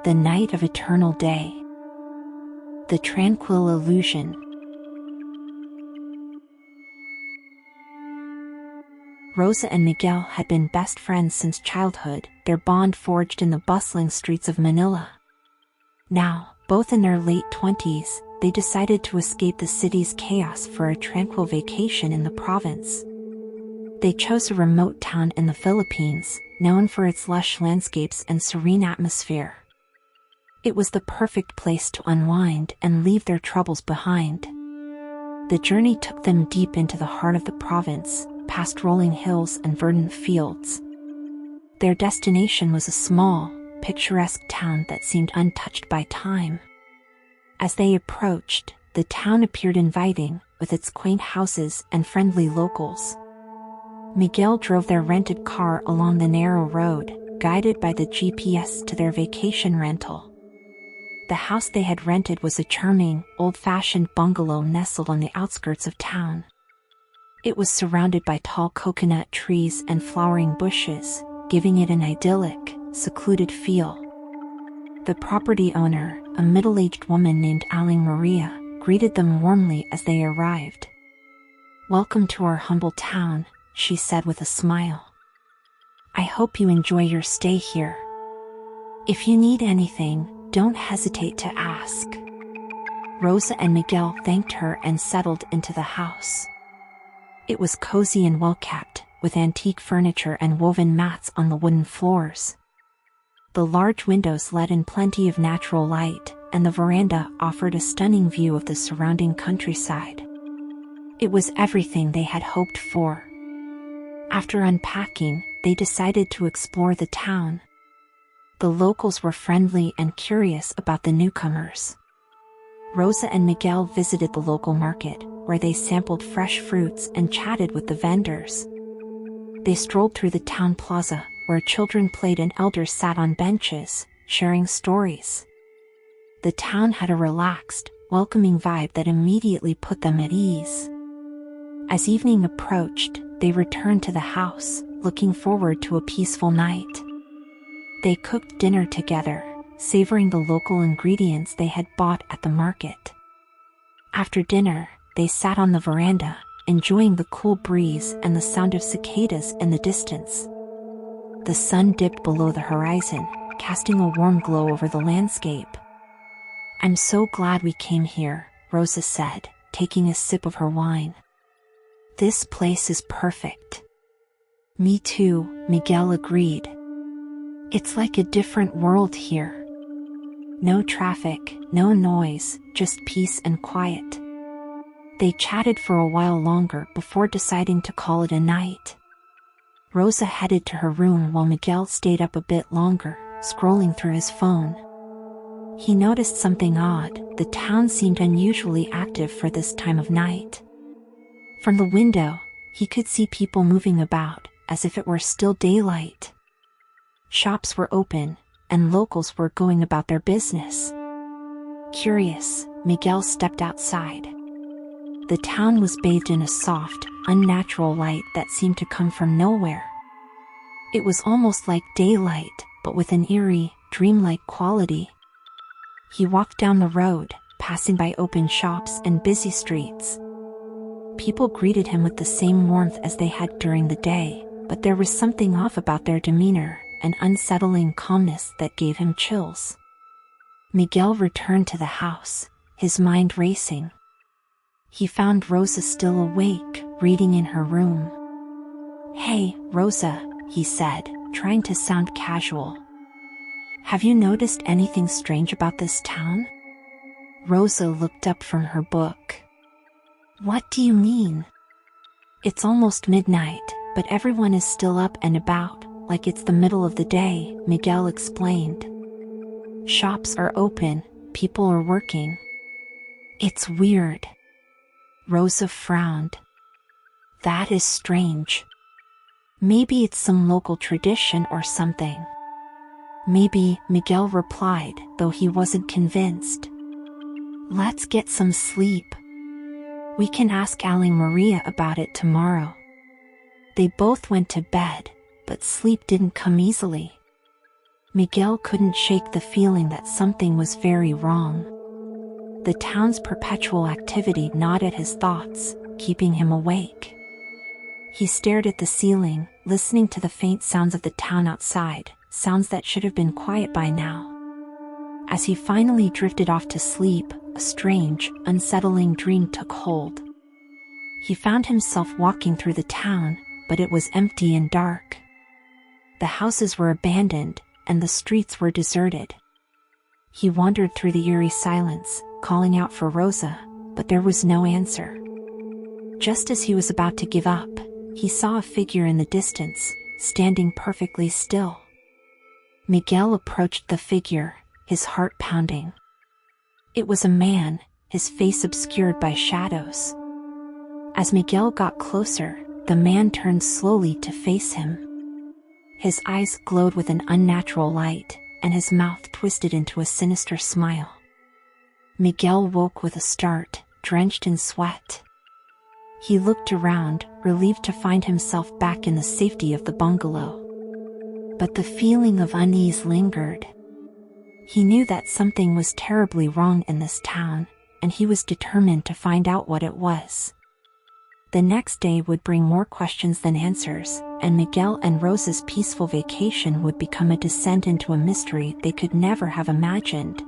The night of eternal day. The tranquil illusion. Rosa and Miguel had been best friends since childhood, their bond forged in the bustling streets of Manila. Now, both in their late 20s, they decided to escape the city's chaos for a tranquil vacation in the province. They chose a remote town in the Philippines, known for its lush landscapes and serene atmosphere. It was the perfect place to unwind and leave their troubles behind. The journey took them deep into the heart of the province, past rolling hills and verdant fields. Their destination was a small, picturesque town that seemed untouched by time. As they approached, the town appeared inviting, with its quaint houses and friendly locals. Miguel drove their rented car along the narrow road, guided by the GPS to their vacation rental. The house they had rented was a charming, old-fashioned bungalow nestled on the outskirts of town. It was surrounded by tall coconut trees and flowering bushes, giving it an idyllic, secluded feel. The property owner, a middle-aged woman named Maria, greeted them warmly as they arrived. "Welcome to our humble town," she said with a smile. "I hope you enjoy your stay here. If you need anything, don't hesitate to ask." Rosa and Miguel thanked her and settled into the house. It was cozy and well-kept, with antique furniture and woven mats on the wooden floors. The large windows let in plenty of natural light, and the veranda offered a stunning view of the surrounding countryside. It was everything they had hoped for. After unpacking, they decided to explore the town. The locals were friendly and curious about the newcomers. Rosa and Miguel visited the local market, where they sampled fresh fruits and chatted with the vendors. They strolled through the town plaza, where children played and elders sat on benches, sharing stories. The town had a relaxed, welcoming vibe that immediately put them at ease. As evening approached, they returned to the house, looking forward to a peaceful night. They cooked dinner together, savoring the local ingredients they had bought at the market. After dinner, they sat on the veranda, enjoying the cool breeze and the sound of cicadas in the distance. The sun dipped below the horizon, casting a warm glow over the landscape. "I'm so glad we came here," Rosa said, taking a sip of her wine. "This place is perfect." "Me too," Miguel agreed. "It's like a different world here. No traffic, no noise, just peace and quiet." They chatted for a while longer before deciding to call it a night. Rosa headed to her room while Miguel stayed up a bit longer, scrolling through his phone. He noticed something odd. The town seemed unusually active for this time of night. From the window, he could see people moving about, as if it were still daylight. Shops were open, and locals were going about their business. Curious, Miguel stepped outside. The town was bathed in a soft, unnatural light that seemed to come from nowhere. It was almost like daylight, but with an eerie, dreamlike quality. He walked down the road, passing by open shops and busy streets. People greeted him with the same warmth as they had during the day, but there was something off about their demeanor, an unsettling calmness that gave him chills. Miguel returned to the house, his mind racing. He found Rosa still awake, reading in her room. "Hey, Rosa," he said, trying to sound casual. "Have you noticed anything strange about this town?" Rosa looked up from her book. "What do you mean?" "It's almost midnight, but everyone is still up and about, like it's the middle of the day," Miguel explained. "Shops are open, people are working. It's weird." Rosa frowned. "That is strange. Maybe it's some local tradition or something." "Maybe," Miguel replied, though he wasn't convinced. "Let's get some sleep. We can ask Maria about it tomorrow." They both went to bed, but sleep didn't come easily. Miguel couldn't shake the feeling that something was very wrong. The town's perpetual activity gnawed at his thoughts, keeping him awake. He stared at the ceiling, listening to the faint sounds of the town outside, sounds that should have been quiet by now. As he finally drifted off to sleep, a strange, unsettling dream took hold. He found himself walking through the town, but it was empty and dark. The houses were abandoned, and the streets were deserted. He wandered through the eerie silence, calling out for Rosa, but there was no answer. Just as he was about to give up, he saw a figure in the distance, standing perfectly still. Miguel approached the figure, his heart pounding. It was a man, his face obscured by shadows. As Miguel got closer, the man turned slowly to face him. His eyes glowed with an unnatural light, and his mouth twisted into a sinister smile. Miguel woke with a start, drenched in sweat. He looked around, relieved to find himself back in the safety of the bungalow. But the feeling of unease lingered. He knew that something was terribly wrong in this town, and he was determined to find out what it was. The next day would bring more questions than answers, and Miguel and Rosa's peaceful vacation would become a descent into a mystery they could never have imagined.